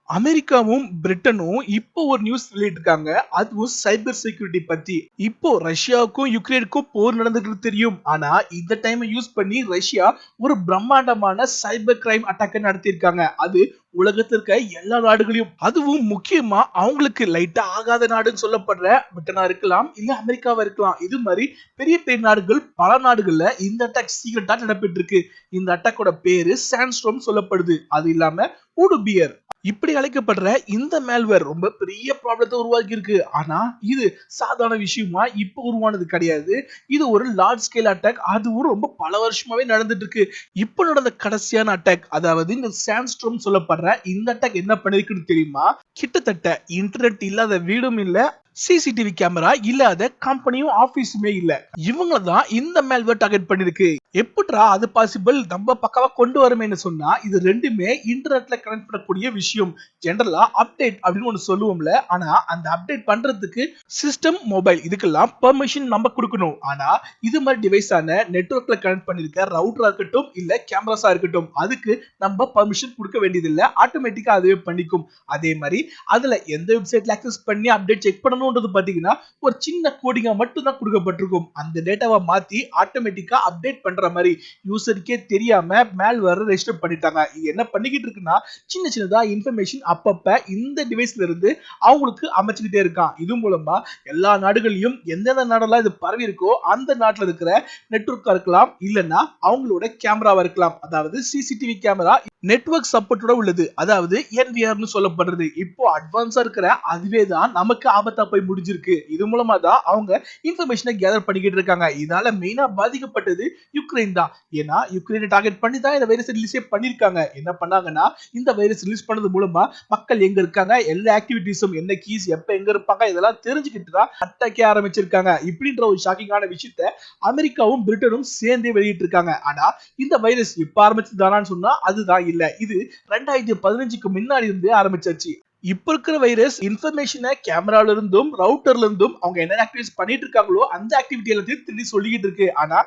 அமெரிக்காவும் பிரிட்டனும் இப்போ ஒரு நியூஸ் வெளியிட்டிருக்காங்க. அதுவும் சைபர் செக்யூரிட்டி பத்தி. இப்போ ரஷ்யாவுக்கும் யுக்ரைனுக்கும் போர் நடந்துட்டு தெரியும். ஆனா இந்த டைம் யூஸ் பண்ணி ரஷ்யா ஒரு பிரம்மாண்டமான சைபர் கிரைம் அட்டாக் நடத்தியிருக்காங்க. அது உலகத்திற்க எல்லா நாடுகளையும், அதுவும் முக்கியமா அவங்களுக்கு லைட்டா ஆகாத நாடுன்னு சொல்லப்படுற பிரிட்டனா இருக்கலாம், இல்ல அமெரிக்காவா இருக்கலாம். இது மாதிரி பெரிய பெரிய நாடுகள், பல நாடுகள்ல இந்த அட்டாக் சீக்கிரட்டா நடப்பிட்டு இருக்கு. இந்த அட்டாக்கோட பேரு சாண்ட்ஸ்டோர்ம் சொல்லப்படுது. அது இல்லாம ஊடுபியர் இப்படி அழைக்கப்படுற இந்த மேல்வேர் ரொம்ப பெரிய ப்ராப்ளத்தை உருவாக்கி இருக்கு. ஆனா இது சாதாரண விஷயமா இப்ப உருவானது கிடையாது. இது ஒரு லார்ஜ் ஸ்கேல் அட்டாக். அதுவும் ரொம்ப பல வருஷமாவே நடந்துட்டு இருக்கு. இப்ப நடந்த கடைசியான அட்டாக், அதாவது இந்த சாண்ட்ஸ்டோர்ம் சொல்லப்படுற இந்த அட்டாக் என்ன பண்ணிருக்குன்னு தெரியுமா? கிட்டத்தட்ட இன்டர்நெட் இல்லாத வீடும் இல்ல, சிசிடிவி கேமரா இல்லாத கம்பெனியும் ஆபீஸுமே இல்ல. இவங்க தான் இந்த மேல்வேர் டார்கெட் பண்ணிருக்கு. எப்படிடா அது பாசிபிள்? நம்ம பக்கவா கொண்டு வருமேன்னு சொன்னா, இது ரெண்டுமே இன்டர்நெட்ல கனெக்ட் பண்ணக்கூடிய விஷயம். ஜெனரலா அப்டேட் அப்படின்னு ஒன்னு சொல்லுவோம்ல. ஆனா அந்த அப்டேட் பண்றதுக்கு சிஸ்டம், மொபைல் இதுக்கெல்லாம் பெர்மிஷன் நம்ம கொடுக்கணும். ஆனா இது மாதிரி டிவைஸ் ஆன நெட்வொர்க்ல கனெக்ட் பண்ணிருக்க ரவுட்டரா இருக்கட்டும், இல்ல கேமராஸா இருக்கட்டும், அதுக்கு நம்ம பெர்மிஷன் கொடுக்க வேண்டியது இல்ல. ஆட்டோமேட்டிக்கா அதுவே பண்ணிக்கும். அதே மாதிரி அதுல எந்த வெப்சைட்ல அக்சஸ் பண்ணி அப்டேட் செக் பண்ணணும்ன்றது பாத்தீங்கன்னா ஒரு சின்ன கோடிங்கா மட்டும் தான் கொடுக்கப்பட்டிருக்கும். அந்த டேட்டாவை மாத்தி ஆட்டோமேட்டிக்கா அப்டேட் பண்ற மாதிரி யூசருக்கே தெரியாம மேல்வேர் ரெஜிஸ்டர் பண்ணிட்டாங்க. இது என்ன பண்ணிக்கிட்டு இருக்குன்னா, சின்ன சின்னதா இன்ஃபர்மேஷன் அப்பப்ப இந்த டிவைஸ்ல இருந்து அவங்களுக்கு அமைச்சுக்கிட்டே இருக்கான். இது மூலமா எல்லா நாடுகளிலும் எந்தெந்த நாடெல்லாம் இது பரவி இருக்கோ அந்த நாட்டுல இருக்கிற நெட்வொர்க்கா இருக்கலாம், இல்லைன்னா அவங்களோட கேமராவா இருக்கலாம். அதாவது சிசிடிவி கேமரா நெட்வொர்க் சப்போர்ட்டோட உள்ளது. அதாவது NVR சொல்லப்படுறது. இப்போ அட்வான்ஸா இருக்கிற அதுவே தான் நமக்கு ஆபத்தா போய் முடிஞ்சிருக்கு. இது மூலமா தான் அவங்க இன்ஃபர்மேஷனை கேதர் பண்ணிக்கிட்டு இருக்காங்க. இதால மெயினா பாதிக்கப்பட்டது யுக்ரைன் தான். ஏன்னா யுக்ரைனை டார்கெட் பண்ணி தான் இந்த வைரஸ் ரிலீஸே பண்ணிருக்காங்க. என்ன பண்ணாங்கன்னா, இந்த வைரஸ் ரிலீஸ் பண்ணது மூலமா மக்கள் எங்க இருக்காங்க, எல்லா ஆக்டிவிட்டிஸும் என்ன கீஸ் எப்ப எங்க இருப்பாங்க இதெல்லாம் தெரிஞ்சுக்கிட்டு தான் அட்டாக்கே ஆரம்பிச்சிருக்காங்க. இப்படின்ற ஒரு ஷாக்கிங்கான விஷயத்தை அமெரிக்காவும் பிரிட்டனும் சேர்ந்தே வெளியிட்டு இருக்காங்க. ஆனா இந்த வைரஸ் இப்ப ஆரம்பிச்சதானான்னு சொன்னா அதுதான் இல்ல. இது 2015க்கு முன்னாடி இருந்தே ஆரம்பிச்சாச்சு. இப்ப இருக்கிற வைரஸ் இன்ஃபர்மேஷனை கேமரால இருந்தும் ரவுட்டர்ல இருந்தும் அவங்க என்ன ஆக்டிவிட்டிஸ் பண்ணிட்டு இருக்காங்களோ அந்த ஆக்டிவிட்டி எல்லாத்தையும் திருடி சொல்லிக்கிட்டு இருக்கு. ஆனா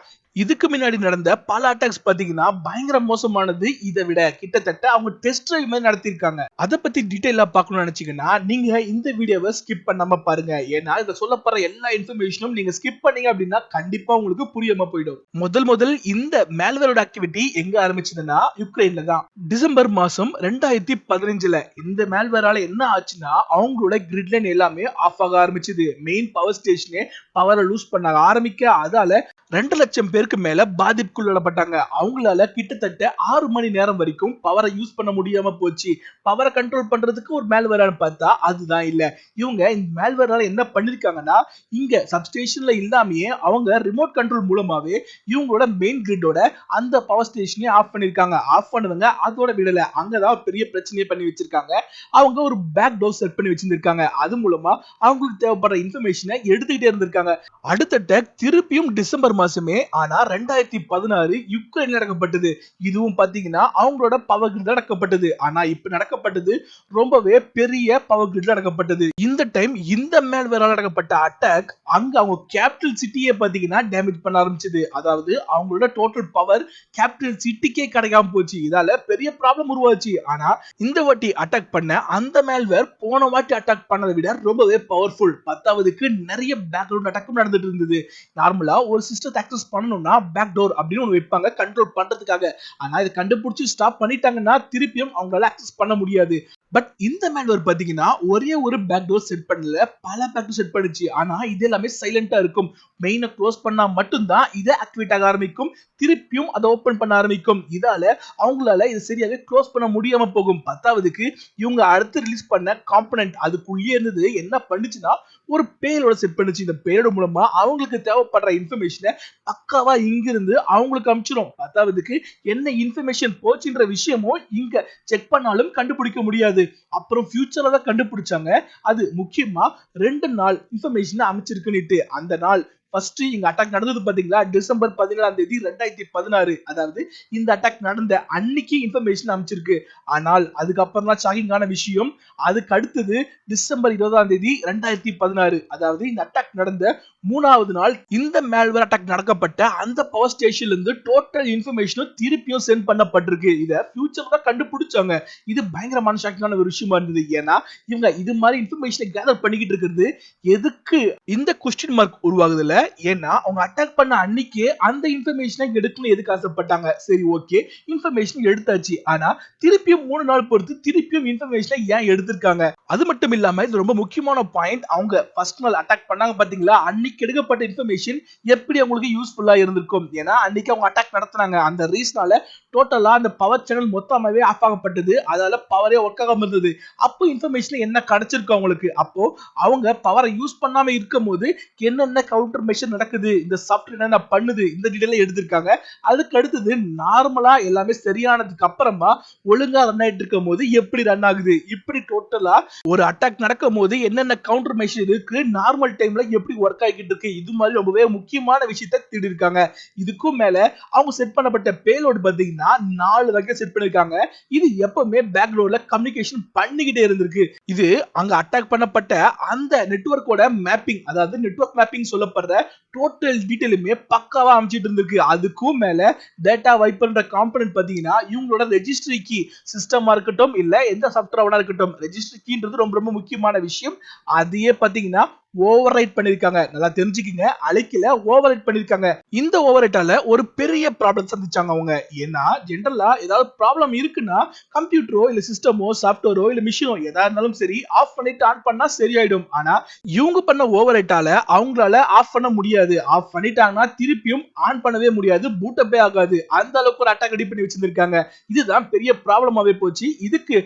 இதுக்கு முன்னாடி நடந்த பல அட்டாக்ஸ் பாத்தீங்கன்னா பயங்கர மோசமானது. இதை விட கிட்டத்தட்ட அவங்க டெஸ்ட் டிரைவ் மாதிரி நடத்திருக்காங்க. அதை பத்தி டீடைலா பார்க்கணும்னு நினைச்சீங்கன்னா நீங்க இந்த வீடியோவை ஸ்கிப் பண்ணாம பாருங்க. ஏன்னா இத சொல்லப்படுற எல்லா இன்ஃபர்மேஷனும் நீங்க ஸ்கிப் பண்ணீங்க அப்படின்னா கண்டிப்பா உங்களுக்கு புரியாம போயிடும். முதல் இந்த மேல்வேரோட ஆக்டிவிட்டி எங்க ஆரம்பிச்சதுன்னா யுக்ரைன்ல தான். டிசம்பர் மாசம் 2015ல இந்த மேல்வேரால என்ன ஆச்சுன்னா அவங்களோட கிரிட் லைன் எல்லாமே ஆஃப் ஆக ஆரம்பிச்சது. மெயின் பவர் ஸ்டேஷனே பவரை லூஸ் பண்ண ஆரம்பிக்க அதால 2 லட்சம் பேருக்கு மேல பாதிப்புக்குள்ளாடப்பட்டாங்க. அவங்களால கிட்டத்தட்ட 6 மணி நேரம் வரைக்கும் பவரை யூஸ் பண்ண முடியாம போச்சு. பவரை கண்ட்ரோல் பண்றதுக்கு ஒரு மேல்வேரான்னு பார்த்தா அதுதான் இல்ல. இவங்க இந்த மேல்வேரால என்ன பண்ணிருக்காங்கன்னா, இங்க சப்ஸ்டேஷன்ல இல்லாமயே அவங்க ரிமோட் கண்ட்ரோல் மூலமாவே இவங்களோட மெயின் கிரிட்டோட அந்த பவர் ஸ்டேஷனே ஆஃப் பண்ணிருக்காங்க. ஆஃப் பண்ணுவங்க அதோட விடல. அங்கதான் பெரிய பிரச்சனையை பண்ணி வச்சிருக்காங்க. அவங்க ஒரு பேக் டோர் செட் பண்ணி வச்சிருக்காங்க. அது மூலமா அவங்களுக்கு தேவைப்படுற இன்ஃபர்மேஷனை எடுத்துக்கிட்டே இருந்திருக்காங்க. அடுத்த திருப்பியும் டிசம்பர் மாசமே ஆனா 2016 யுக்ரைன்ல நடக்கப்பட்டது. இதுவும் பாத்தீங்கன்னா அவங்களோட பவர் கிரிட் நடக்கப்பட்டது. ஆனா இப்ப நடக்கப்பட்டது ரொம்பவே பெரிய பவர் கிரிட் நடக்கப்பட்டது. இந்த டைம் இந்த மேல்வேரால நடக்கப்பட்ட அட்டாக் அங்க அவங்க கேபிட்டல் சிட்டியே பாத்தீங்கன்னா டேமேஜ் பண்ண ஆரம்பிச்சது. அதாவது அவங்களோட டோட்டல் பவர் கேபிட்டல் சிட்டிக்கே கிடைக்காம போச்சு. இதால பெரிய ப்ராப்ளம் உருவாச்சு. ஆனா இந்த வாட்டி அட்டாக் பண்ண அந்த மேல்வேர் போன வாட்டி அட்டாக் பண்ணதை விட ரொம்பவே பவர்ஃபுல். பத்தாவதுக்கு நிறைய பேக்ரவுண்ட் அட்டாக்கும் நடந்துட்டு இருந்தது. நார்மலா ஒரு சிஸ்டத்தை ஆக்சஸ் பண்ணணும்னா பேக் டோர் அப்படின்னு ஒன்று வைப்பாங்க கண்ட்ரோல் பண்றதுக்காக. ஆனா இதை கண்டுபிடிச்சு ஸ்டாப் பண்ணிட்டாங்கன்னா திருப்பியும் அவங்களால ஆக்சஸ் பண்ண முடியாது. பட் இந்த மேல்வேர் பாத்தீங்கன்னா ஒரே ஒரு பேக் டோர் செட் பண்ணல, பல பேக் டோர் செட் பண்ணுச்சு. ஆனா இது எல்லாமே சைலண்டா இருக்கும். மெயினை க்ளோஸ் பண்ணா மட்டும்தான் இதை ஆக்டிவேட் ஆக ஆரம்பிக்கும். திருப்பியும் அதை ஓபன் பண்ண ஆரம்பிக்கும். இதால அவங்களால இது சரியாவே க்ளோஸ் பண்ண முடியாம போகும். பத்தாவதுக்கு இவங்க அடுத்து ரிலீஸ் பண்ண காம்பனன்ட் அதுக்குள்ளே இருந்தது என்ன பண்ணுச்சுன்னா ஒரு பேரோட செட் பண்ணுச்சு. இந்த பேரோட மூலமா அவங்களுக்கு தேவைப்படுற இன்ஃபர்மேஷனை பக்காவா இங்கிருந்து அவங்களுக்கு அனுப்பிச்சிடும். பத்தாவதுக்கு என்ன இன்ஃபர்மேஷன் போச்சுன்ற விஷயமும் இங்க செக் பண்ணாலும் கண்டுபிடிக்க முடியாது. அப்புறம் ஃபியூச்சர்ல தான் கண்டுபிடிச்சாங்க. அது முக்கியமா 2 நாள் இன்ஃபர்மேஷன் அமைச்சிருக்குன்னு. அந்த நாள் ஃபர்ஸ்ட் இங்க அட்டாக் நடந்தது பாத்தீங்களா, டிசம்பர் 17ஆம் தேதி 2016. அதாவது இந்த அட்டாக் நடந்த அன்னைக்கு இன்ஃபர்மேஷன் அமைச்சிருக்கு. ஆனால் அதுக்கப்புறம் தான் ஷாக்கிங்கான விஷயம். அதுக்கு அடுத்தது டிசம்பர் 20ஆம் தேதி 2016, அதாவது இந்த அட்டாக் நடந்த மூணாவது நாள் இந்த மேல்வேர் அட்டாக் நடக்கப்பட்ட அந்த பவர் ஸ்டேஷன்ல இருந்து டோட்டல் இன்ஃபர்மேஷனும் திருப்பியும் சென்ட் பண்ணப்பட்டிருக்கு. இத ஃபியூச்சர்ல தான் கண்டுபிடிச்சாங்க. இது பயங்கரமான ஷாக்கிங்கான ஒரு விஷயமா இருந்தது. ஏன்னா இவங்க இது மாதிரி இன்ஃபர்மேஷனை கேதர் பண்ணிக்கிட்டு இருக்கிறது எதுக்கு இந்த கொஸ்டின் மார்க் உருவாகுதுல. ஏன்னா அவங்க அட்டாக் பண்ண அன்னைக்கே அந்த இன்ஃபர்மேஷனை எடுக்கணும் எதுக்கு ஆசைப்பட்டாங்க. சரி ஓகே, இன்ஃபர்மேஷன் எடுத்தாச்சு. ஆனா திருப்பியும் 3 நாள் பொறுத்து திருப்பியும் இன்ஃபர்மேஷனை ஏன் எடுத்திருக்காங்க? அது மட்டும் இல்லாம இது ரொம்ப முக்கியமான பாயிண்ட். அவங்க ஃபர்ஸ்ட் நாள் அட்டாக் பண்ணாங்க பாத்தீங்களா, அன்னைக்கு எடுக்கப்பட்ட இன்ஃபர்மேஷன் எப்படி அவங்களுக்கு யூஸ்ஃபுல்லா இருந்திருக்கும். ஏன்னா அன்னைக்கு அவங்க அட்டாக் நடத்தினாங்க. அந்த ரீசனால டோட்டலா அந்த பவர் சேனல் மொத்தமாவே ஆஃப் ஆகப்பட்டது. அதால பவரே ஒர்க் ஆகாம இருந்தது. அப்போ இன்ஃபர்மேஷன் என்ன கிடைச்சிருக்கு அவங்களுக்கு. அப்போ அவங்க பவரை யூஸ் பண்ணாம இருக்கும் போது என்னென்ன கவுண்டர் மெஷர் நடக்குது, இந்த சாஃப்ட்வேர் என்னென்ன பண்ணுது, இந்த டீடைல எடுத்திருக்காங்க. அதுக்கு அடுத்தது நார்மலா எல்லாமே சரியானதுக்கு அப்புறமா ஒழுங்கா ரன் ஆயிட்டு இருக்கும் போது எப்படி ரன் ஆகுது, இப்படி டோட்டலா ஒரு அட்டாக் நடக்கும் போது என்னென்ன கவுண்டர் மெஷர் இருக்கு, நார்மல் டைம்ல எப்படி ஒர்க் ஆகிட்டு இருக்கு, இது மாதிரி ரொம்பவே முக்கியமான விஷயத்தை தேடி இருக்காங்க. இதுக்கும் மேல அவங்க செட் பண்ணப்பட்ட பேலோட் பாத்தீங்கன்னா 4 வகை செட் பண்ணிருக்காங்க. இது எப்பவுமே பேக்ரவுண்ட்ல கம்யூனிகேஷன் பண்ணிக்கிட்டே இருந்திருக்கு. இது அங்க அட்டாக் பண்ணப்பட்ட அந்த நெட்வொர்க்கோட மேப்பிங், அதாவது நெட்வொர்க் மேப்பிங் சொல்லப்படுற டோட்டல் டீடைலுமே பக்காவா அமைச்சிட்டு இருந்திருக்கு. அதுக்கும் மேல டேட்டா வைப் பண்ற காம்பனன்ட் பாத்தீங்கன்னா இவங்களோட ரெஜிஸ்ட்ரி கீ, சிஸ்டமா இருக்கட்டும் இல்ல எந்த சாஃப்ட்வேரா இருக்கட்டும், ரெஜிஸ்ட்ரி கீன்றது ரொம்ப ரொம்ப முக்கியமான விஷயம். அதையே பாத்தீங்கன்னா ஓவர் ரைட் பண்ணிருக்காங்க. நல்லா தெரிஞ்சுக்கிங்க, அழைக்கல ஓவர் ரைட் பண்ணிருக்காங்க. இந்த ஓவர் ரைட்டால ஒரு பெரிய ப்ராப்ளம் சந்திச்சாங்க அவங்க. ஏன்னா ஜெனரலா ஏதாவது ப்ராப்ளம் இருக்குன்னா கம்ப்யூட்டரோ இல்ல சிஸ்டமோ சாஃப்ட்வேரோ இல்ல மிஷினோ எதா இருந்தாலும் சரி ஆஃப் பண்ணிட்டு ஆன் பண்ணா சரியாயிடும். ஆனா இவங்க பண்ண ஓவர் ரைட்டால அவங்களால ஆஃப் பண்ண முடியாது. ஆஃப் பண்ணிட்டாங்கன்னா திருப்பியும் ஆன் பண்ணவே முடியாது, பூட்டப்பே ஆகாது. அந்த அளவுக்கு ஒரு அட்டாக் ரெடி பண்ணி வச்சிருக்காங்க. இதுதான் பெரிய ப்ராப்ளமாவே போச்சு. இதுக்கு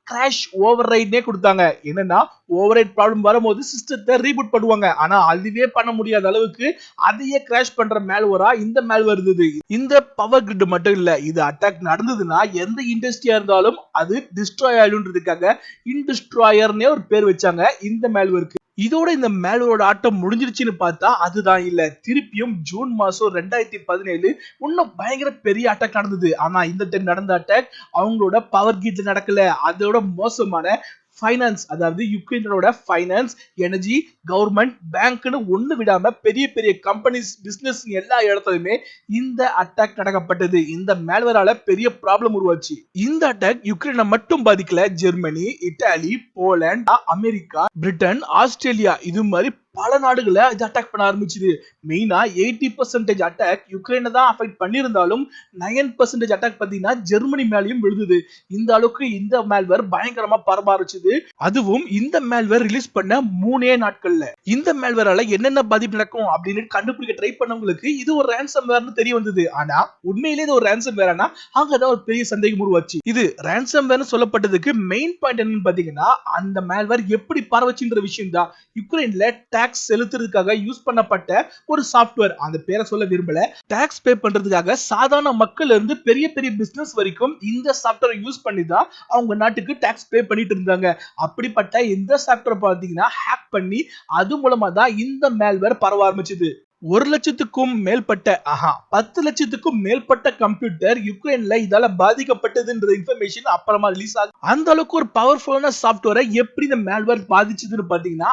கிராஷ் ஓவர் ரைட்னே கொடுத்தாங்க. என்னன்னா ஓவர் ரைட் ப்ராப்ளம் வரும்போது சிஸ்டத்தை ரீபூட் பண்ணுவாங்க. ஆனா அதுவே பண்ண முடியாத அளவுக்கு அதையே கிராஷ் பண்ற மேல்வேரா இந்த மேல்வேர் இருந்தது. இந்த பவர் கிரிட் மட்டும் இல்ல, இது அட்டாக் நடந்ததுன்னா எந்த இண்டஸ்ட்ரியா இருந்தாலும் அது டிஸ்ட்ராய் ஆயிடும்ன்றதுக்காக இன்டிஸ்ட்ராயர்னே ஒரு பேர் வச்சாங்க இந்த மேல்வேருக்கு. இதோட இந்த மேல்வேரோட ஆட்டம் முடிஞ்சிருச்சுன்னு பார்த்தா அதுதான் இல்ல. திருப்பியும் ஜூன் மாசம் 2017 இன்னும் பயங்கர பெரிய அட்டாக் நடந்தது. ஆனா இந்த டைம் நடந்த அட்டாக் அவங்களோட பவர் கிரிட்ல நடக்கல. அதோட மோசமான ஃபைனான்ஸ், அதாவது யுக்ரைனோட ஃபைனான்ஸ், எனர்ஜி, கவர்மெண்ட், பேங்க்னு ஒண்ணு விடாம பெரிய பெரிய கம்பெனிஸ், பிசினஸ் எல்லா இடத்துலயுமே இந்த அட்டாக் நடக்கப்பட்டது. இந்த மேல்வேரால பெரிய ப்ராப்ளம் உருவாச்சு. இந்த அட்டாக் யுக்ரைனை மட்டும் பாதிக்கல. Germany, Italy, Poland, America, Britain, Australia இது மாதிரி பல நாடுகளை இது அட்டாக் பண்ண ஆரம்பிச்சது. மெயினா 80% அட்டாக் யுக்ரைனை தான் அஃபெக்ட் பண்ணியிருந்தாலும் 9% அட்டாக் பாத்தீங்கன்னா ஜெர்மனி மேலயும் விழுந்தது. இந்த அளவுக்கு இந்த மேல்வேர் பயங்கரமா பரவ ஆரம்பிச்சது. அதுவும் இந்த மேல்வேர் ரிலீஸ் பண்ண 3 நாட்கள்ல. இந்த மேல்வேரால என்னென்ன பாதிப்பு நடக்கும் அப்படின்னு கண்டுபிடிக்க ட்ரை பண்ணவங்களுக்கு இது ஒரு ரேன்சம் வேர்னு தெரிய வந்தது. ஆனா உண்மையிலேயே இது ஒரு ரேன்சம் வேர்னா அங்கதான் ஒரு பெரிய சந்தேகம் உருவாச்சு. இது ரேன்சம் வேர்னு சொல்லப்பட்டதுக்கு மெயின் பாயிண்ட் என்னன்னு பாத்தீங்கன்னா அந்த மேல்வேர் எப்படி பரவச்சுன்ற விஷயம் தான். யுக்ரைன்ல டாக்ஸ் செலுத்துறதுக்காக யூஸ் பண்ணப்பட்ட ஒரு சாஃப்ட்வேர், அந்த பேரை சொல்ல விரும்பல. டாக்ஸ் பே பண்றதுக்காக சாதாரண மக்கள் இருந்து பெரிய பெரிய பிசினஸ் வரைக்கும் இந்த சாஃப்ட்வேர் யூஸ் பண்ணி தான் அவங்க நாட்டுக்கு டாக்ஸ் பே பண்ணிட்டு இருந்தாங்க. அப்படிப்பட்ட இந்த சாஃப்ட்வேர் பாத்தீங்கன்னா ஹேக் பண்ணி அது மூலமா தான் இந்த மேல்வேர் பரவ ஆரம்பிச்சது. 1,00,000க்கும் மேற்பட்ட 10 லட்சத்துக்கும் மேற்பட்ட கம்ப்யூட்டர் யுக்ரைன்ல இதால பாதிக்கப்பட்டதுன்ற இன்ஃபர்மேஷன் அப்புறமா ரிலீஸ் ஆகுது. அந்த அளவுக்கு ஒரு பவர்ஃபுல்லான சாஃப்ட்வேரை எப்படி இந்த மேல்வேர் பாதிச்சதுன்னு பாத்தீங்கன்னா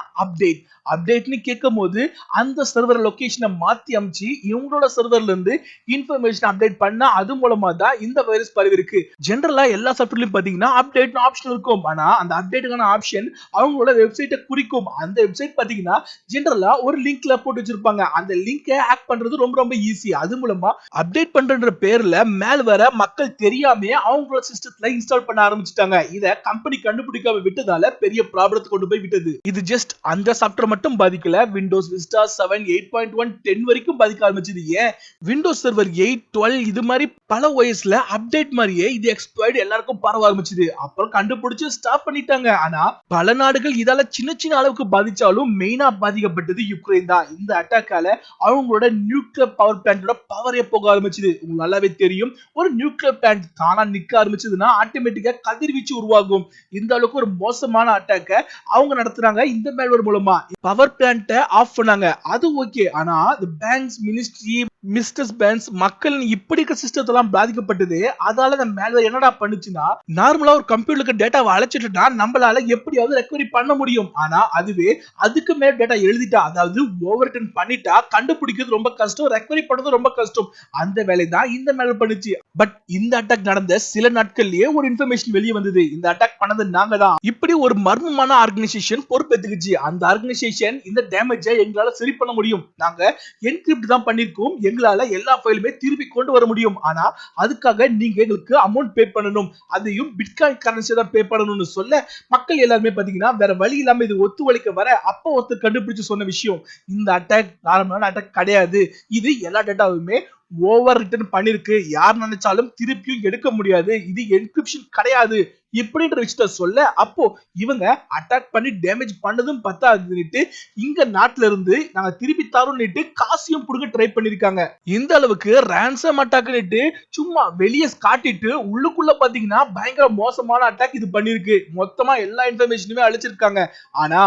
அப்டேட்னு கேட்கும் போது அந்த சர்வர் லொகேஷனை மாத்தி அமைச்சு இவங்களோட சர்வர்ல இருந்து இன்ஃபர்மேஷன் அப்டேட் பண்ணா அது மூலமா தான் இந்த வைரஸ் பரவி இருக்கு. ஜெனரலா எல்லா சாஃப்ட்வேர்லயும் பாத்தீங்கன்னா அப்டேட் ஆப்ஷன் இருக்கும். ஆனா அந்த அப்டேட்டுக்கான ஆப்ஷன் அவங்களோட வெப்சைட்டை குறிக்கும். அந்த வெப்சைட் பாத்தீங்கன்னா ஜெனரலா ஒரு லிங்க்ல போட்டு வச்சிருப்பாங்க. அந்த லிங்கை ஹேக் பண்றது ரொம்ப ரொம்ப ஈஸி. அது மூலமா அப்டேட் பண்றன்ற பேர்ல மேல்வேரை மக்கள் தெரியாம அவங்களோட சிஸ்டத்துல இன்ஸ்டால் பண்ண ஆரம்பிச்சிட்டாங்க. இத கம்பெனி கண்டுபிடிக்காம விட்டதால பெரிய ப்ராப்ளத்தை கொண்டு போய் விட்டது. இது ஜஸ்ட் அந்த சாஃப்ட்வேர் மட்டும் பாதிக்கல. விண்டோஸ் விஸ்டா 7, 8.1, 10 வரைக்கும் பாதிக்க ஆரம்பிச்சது. ஏன் விண்டோஸ் சர்வர் 8, 12 இது மாதிரி பல OSல அப்டேட் மாதிரியே இது எக்ஸ்ப்ளாய்ட் எல்லாருக்கும் பரவ ஆரம்பிச்சது. அப்புறம் கண்டுபிடிச்சு ஸ்டாப் பண்ணிட்டாங்க. ஆனா பல நாடுகள் இதால சின்ன சின்ன அளவுக்கு பாதிச்சாலும் மெயினா பாதிக்கப்பட்டது யுக்ரைன் தான். இந்த அட்டாக்கால அவங்களோட நியூக்ளியர் பவர் பிளான்ட்டோட பவரே போக ஆரம்பிச்சது. உங்களுக்கு நல்லாவே தெரியும், ஒரு நியூக்ளியர் பிளான்ட் தானா நிக்க ஆரம்பிச்சதுன்னா ஆட்டோமேட்டிக்கா கதிர்வீச்சு உருவாகும். இந்த அளவுக்கு ஒரு மோசமான அட்டாக்க அவங்க நடத்துறாங்க இந்த மேல்வேர் மூலமா. பவர் பிளான்ட்ட ஆஃப் பண்ணாங்க, அது ஓகே. ஆனா the banks ministry மிஸ்டர்ஸ் பேன்ஸ் மக்கள் இப்படி இருக்க சிஸ்டத்தெல்லாம் பாதிக்கப்பட்டது. அதால அந்த மேல்வேர் என்னடா பண்ணுச்சுன்னா, நார்மலா ஒரு கம்ப்யூட்டருக்கு டேட்டாவை அழைச்சிட்டுனா நம்மளால எப்படியாவது ரெக்கவரி பண்ண முடியும். ஆனா அதுவே அதுக்கு மேல டேட்டா எழுதிட்டா, அதாவது ஓவர் ரிட்டன் பண்ணிட்டா கண்டுபிடிக்கிறது ரொம்ப கஷ்டம், ரெக்கவரி பண்றது ரொம்ப கஷ்டம். அந்த வேலை தான் இந்த மேல்வேர் பண்ணுச்சு. பட் இந்த அட்டாக் நடந்த சில நாட்கள்லயே ஒரு இன்ஃபர்மேஷன் வெளியே வந்தது. இந்த அட்டாக் பண்ணது நாங்க தான். இப்படி ஒரு மர்மமான ஆர்கனைசேஷன் பொறுப்பேத்துக்குச்சு. அந்த ஆர்கனைசேஷன் இந்த டேமேஜை எங்களால சரி பண்ண முடியும், நாங்க என்கிரிப்ட் தான் பண்ணிருக்கோம், எங்களால எல்லா ஃபைலுமே திருப்பி கொண்டு வர முடியும். ஆனா அதுக்காக நீங்க எங்களுக்கு அமௌண்ட் பே பண்ணணும், அதையும் பிட்காயின் கரன்சி தான் பே பண்ணணும்னு சொல்ல மக்கள் எல்லாருமே பாத்தீங்கன்னா வேற வழி இல்லாம இது ஒத்துழைக்க வர அப்ப ஒருத்தர் கண்டுபிடிச்சு சொன்ன விஷயம், இந்த அட்டாக் நார்மலான அட்டாக் கிடையாது, இது எல்லா டேட்டாவுமே ஓவர் ரிட்டன் பண்ணிருக்கு, யார் நினைச்சாலும் திருப்பியும் எடுக்க முடியாது, இது என்கிரிப்ஷன் கிடையாது இப்படின்ற விஷயத்த சொல்ல, அப்போ இவங்க அட்டாக் பண்ணி டேமேஜ் பண்ணதும் பத்தாதுன்னுட்டு இங்க நாட்டுல இருந்து நாங்க திருப்பி தரோம்னுட்டு காசையும் புடுங்க ட்ரை பண்ணிருக்காங்க. இந்த அளவுக்கு ரான்சம் அட்டாக்னுட்டு சும்மா வெளியே காட்டிட்டு உள்ளுக்குள்ள பாத்தீங்கன்னா பயங்கர மோசமான அட்டாக் இது பண்ணிருக்கு. மொத்தமா எல்லா இன்ஃபர்மேஷனுமே அழிச்சிருக்காங்க. ஆனா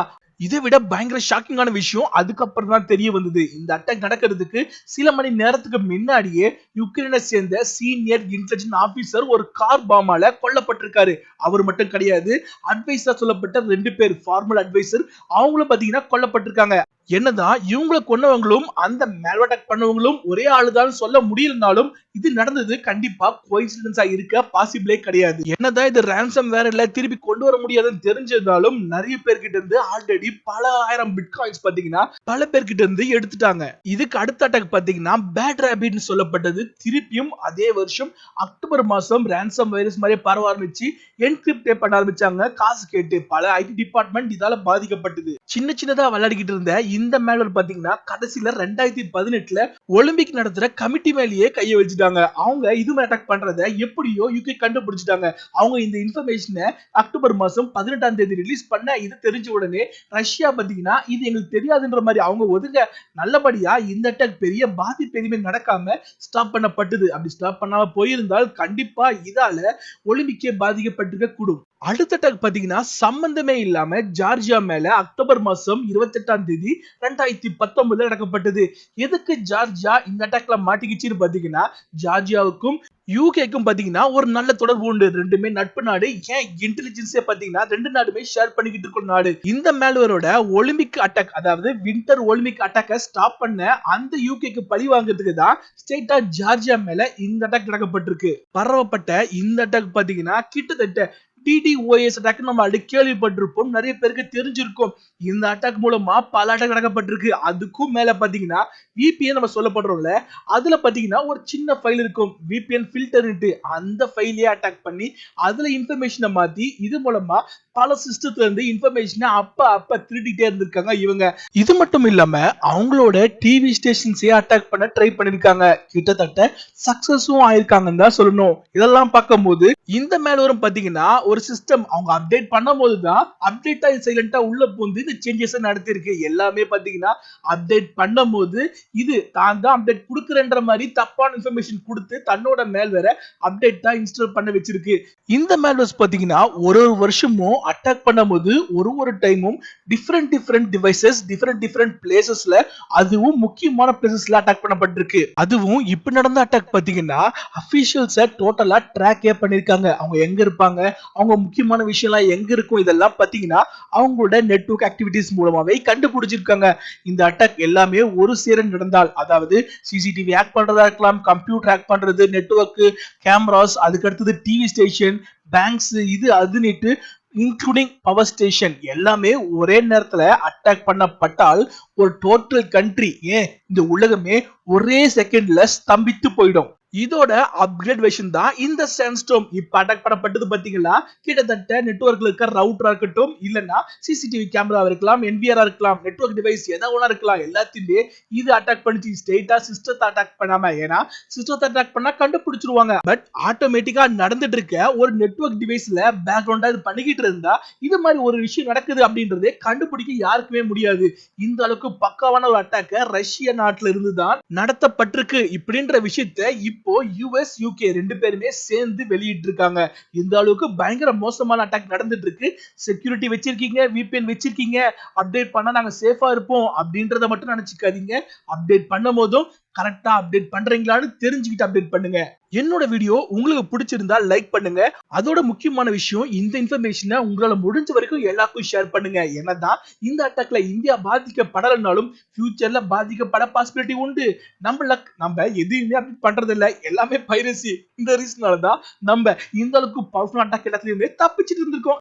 இதை விட பயங்கர ஷாக்கிங்கான விஷயம் அதுக்கப்புறம் தான் தெரிய வந்தது. இந்த அட்டாக் நடக்கிறதுக்கு சில மணி நேரத்துக்கு முன்னாடியே யுக்ரைனை சேர்ந்த சீனியர் இன்டெலிஜென்ஸ் ஆபீசர் ஒரு கார் பாமால கொல்லப்பட்டிருக்காரு. அவர் மட்டும் கிடையாது, அட்வைசர் சொல்லப்பட்ட 2 பேர் ஃபார்மல் அட்வைசர் அவங்களும் பாத்தீங்கன்னா கொல்லப்பட்டிருக்காங்க. என்னதான் இவங்களை கொன்னவங்களும் அந்த மேல்வேர் அட்டாக் பண்ணவங்களும் ஒரே ஆளுதான் சொல்ல முடியலனாலும் இது நடந்தது கண்டிப்பா கோஇன்சிடென்ஸா இருக்க பாசிபிளே கிடையாது. என்னதான் இது ரான்சம் வேற இல்ல திருப்பி கொண்டு வர முடியாதுன்னு தெரிஞ்சதாலும் நிறைய பேர்கிட்ட இருந்து ஆல்ரெடி பல ஆயிரம் பிட்காயின்ஸ் பாத்தீங்கன்னா பல பேர்கிட்ட இருந்து எடுத்துட்டாங்க. இதுக்கு அடுத்த அட்டாக் பாத்தீங்கன்னா பேட் ரேபிட்னு சொல்லப்பட்டது திருப்பியும் அதே வருஷம் அக்டோபர் மாசம் ரான்சம் வைரஸ் மாதிரி பரவ ஆரம்பிச்சு என்கிரிப்ட் பண்ண ஆரம்பிச்சாங்க காசு கேட்டு. பல ஐடி டிபார்ட்மெண்ட் இதால பாதிக்கப்பட்டது. சின்ன சின்னதா விளையாடிக்கிட்டு இருந்த இந்த மேல்வேர் பாத்தீங்கன்னா கடைசியில 2018ல ஒலிம்பிக் நடத்துற கமிட்டி மேலேயே கையை வச்சுட்டாங்க. அவங்க இது மேல அட்டாக் பண்றத எப்படியோ யூகே கண்டுபிடிச்சிட்டாங்க. அவங்க இந்த இன்ஃபர்மேஷனை அக்டோபர் மாசம் 18ஆம் தேதி ரிலீஸ் பண்ண இது தெரிஞ்ச உடனே ரஷ்யா பாத்தீங்கன்னா இது எங்களுக்கு தெரியாதுன்ற மாதிரி அவங்க ஒதுங்க. நல்லபடியா இந்த அட்டாக் பெரிய பாதிப்பு எதுவுமே நடக்காம ஸ்டாப் பண்ணப்பட்டது. அப்படி ஸ்டாப் பண்ணாம போயிருந்தால் கண்டிப்பா இதால ஒலிம்பிக்கே பாதிக்கப்பட்டிருக்க கூடும். அடுத்த அட்டாக் பாத்தீங்கன்னா சம்பந்தமே இல்லாம ஜார்ஜியா மேல அக்டோபர் மாசம் 28ஆம் தேதி 2019 நடக்கப்பட்டது. எதுக்கு ஜார்ஜியா இந்த அட்டாக்ல மாட்டிக்கிச்சுன்னு பாத்தீங்கன்னா, ஜார்ஜியாவுக்கும் யூகேக்கும் பாத்தீங்கன்னா ஒரு நல்ல தொடர்பு உண்டு. ரெண்டுமே நட்பு நாடு. ஏன் இன்டெலிஜென்ஸே பாத்தீங்கன்னா ரெண்டு நாடுமே ஷேர் பண்ணிக்கிட்டு இருக்கும் நாடு. இந்த மேல்வேரோட ஒலிம்பிக் அட்டாக், அதாவது வின்டர் ஒலிம்பிக் அட்டாக்க ஸ்டாப் பண்ண அந்த யூகேக்கு பழி வாங்குறதுக்கு தான் ஸ்டேட்டா ஜார்ஜியா மேல இந்த அட்டாக் நடக்கப்பட்டிருக்கு. பரவப்பட்ட இந்த அட்டாக் பாத்தீங்கன்னா கிட்டத்தட்ட டிடிஓஎஸ் அட்டாக் நம்ம அடிக்கடி கேள்விப்பட்டிருப்போம், நிறைய பேருக்கு தெரிஞ்சிருக்கும். இந்த அட்டாக் மூலமா பல அட்டாக் நடக்கப்பட்டிருக்கு. அதுக்கும் மேல பாத்தீங்கன்னா விபிஎன் நம்ம சொல்லப்படுறோம்ல, அதுல பாத்தீங்கன்னா ஒரு சின்ன ஃபைல் இருக்கும் விபிஎன் ஃபில்டர்னுட்டு, அந்த ஃபைலையே அட்டாக் பண்ணி அதுல இன்ஃபர்மேஷனை மாத்தி இது மூலமா பல சிஸ்டத்துல இருந்து இன்ஃபர்மேஷனை அப்ப திருடிட்டே இருந்திருக்காங்க இவங்க. இது மட்டும் இல்லாம அவங்களோட டிவி ஸ்டேஷன்ஸே அட்டாக் பண்ண ட்ரை பண்ணிருக்காங்க. கிட்டத்தட்ட சக்சஸும் ஆயிருக்காங்கன்னு தான் சொல்லணும். இதெல்லாம் பார்க்கும்போது இந்த மேல்வேரும் பாத்தீங்கன்னா ஒரு சிஸ்டம் அவங்க அப்டேட் பண்ணும் போதுதான் அப்டேட்டா சைலண்டா உள்ள பூந்து இந்த சேஞ்சஸ் நடத்திருக்கு. எல்லாமே பாத்தீங்கன்னா அப்டேட் பண்ணும் போது இது தான் தான் அப்டேட் கொடுக்குறன்ற மாதிரி தப்பான இன்ஃபர்மேஷன் கொடுத்து தன்னோட மேல்வேரை அப்டேட் தான் இன்ஸ்டால் பண்ண வச்சிருக்கு. இந்த மேல்வேர்ஸ் பாத்தீங்கன்னா ஒரு வருஷமும் அட்டாக் பண்ணும்போது ஒரு டைமும் டிஃபரெண்ட் டிவைசஸ் டிஃபரெண்ட் பிளேசஸ்ல, அதுவும் முக்கியமான பிளேசஸ்ல அட்டாக் பண்ணப்பட்டிருக்கு. அதுவும் இப்ப நடந்த அட்டாக் பாத்தீங்கன்னா அபிஷியல்ஸ டோட்டலா ட்ராக்கே பண்ணிருக்காங்க. அவங்க எங்க இருப்பாங்க, அவங்க முக்கியமான விஷயம்லாம் எங்க இருக்கும், இதெல்லாம் பாத்தீங்கன்னா அவங்களோட நெட்வொர்க் ஆக்டிவிட்டிஸ் மூலமாவே கண்டுபிடிச்சிருக்காங்க. இந்த அட்டாக் எல்லாமே ஒரு சேர நடந்தால், அதாவது சிசிடிவி ஹேக் பண்றதா இருக்கலாம், கம்ப்யூட்டர் ஹேக் பண்றது, நெட்வொர்க், கேமராஸ், அதுக்கு அடுத்தது டிவி ஸ்டேஷன், பேங்க்ஸ், இது அதுன்னுட்டு இன்க்ளூடிங் பவர் ஸ்டேஷன் எல்லாமே ஒரே நேரத்துல அட்டாக் பண்ணப்பட்டால் ஒரு டோட்டல் கண்ட்ரி, ஏன் இந்த உலகமே ஒரே செகண்ட்ல ஸ்தம்பித்து போயிடும். இதோட அப்கிரேட் வெர்ஷன் தான் இந்த சாண்ட்ஸ்டார்ம். இப்ப அட்டாக் பண்ணப்பட்டது பாத்தீங்களா, கிட்டத்தட்ட நெட்வொர்க்ல இருக்க ரவுட்டரா இருக்கட்டும், இல்லன்னா சிசிடிவி கேமரா இருக்கலாம், என்பிஆர் இருக்கலாம், நெட்வொர்க் டிவைஸ் எதா ஒண்ணா இருக்கலாம், எல்லாத்தையுமே இது அட்டாக் பண்ணிச்சு. ஸ்ட்ரெயிட்டா சிஸ்டத்தை அட்டாக் பண்ணாம. ஏன்னா சிஸ்டத்தை அட்டாக் பண்ணா கண்டுபிடிச்சிருவாங்க. பட் ஆட்டோமேட்டிக்கா நடந்துட்டு இருக்க ஒரு நெட்வொர்க் டிவைஸ்ல பேக்ரவுண்டா இது பண்ணிக்கிட்டு இருந்தா இது மாதிரி ஒரு விஷயம் நடக்குது அப்படின்றதே கண்டுபிடிக்க யாருக்குமே முடியாது. இந்த அளவுக்கு பக்காவான ஒரு அட்டாக்க ரஷ்ய நாட்டுல இருந்து தான் நடத்தப்பட்டிருக்கு. இப்படின்ற விஷயத்த இப்போ யுஎஸ் யூகே ரெண்டு பேருமே சேர்ந்து வெளியிட்டு இருக்காங்க. இந்த அளவுக்கு பயங்கர மோசமான அட்டாக் நடந்துட்டு இருக்கு. செக்யூரிட்டி வச்சிருக்கீங்க, விபிஎன் வச்சிருக்கீங்க, அப்டேட் பண்ணா நாங்க சேஃபா இருப்போம் அப்படின்றத மட்டும் நினைச்சுக்காதீங்க. அப்டேட் பண்ணும் போதும் கரெக்டா அப்டேட் பண்றீங்களான்னு தெரிஞ்சுக்கிட்டு அப்டேட் பண்ணுங்க. என்னோட வீடியோ உங்களுக்கு பிடிச்சிருந்தா லைக் பண்ணுங்க. அதோட முக்கியமான விஷயம், இந்த இன்ஃபர்மேஷனை உங்களால முடிஞ்ச வரைக்கும் எல்லாருக்கும் ஷேர் பண்ணுங்க. என்னதான் இந்த அட்டாக்ல இந்தியா பாதிக்கப்படலனாலும் ஃபியூச்சர்ல பாதிக்கப்பட பாசிபிலிட்டி உண்டு. நம்ம எதுவுமே அப்டேட் பண்றது இல்ல, எல்லாமே பைரசி. இந்த ரீசனால தான் நம்ம இந்த அளவுக்கு பவர்ஃபுல் அட்டாக் எல்லாத்துலயுமே தப்பிச்சிட்டு இருந்திருக்கோம்.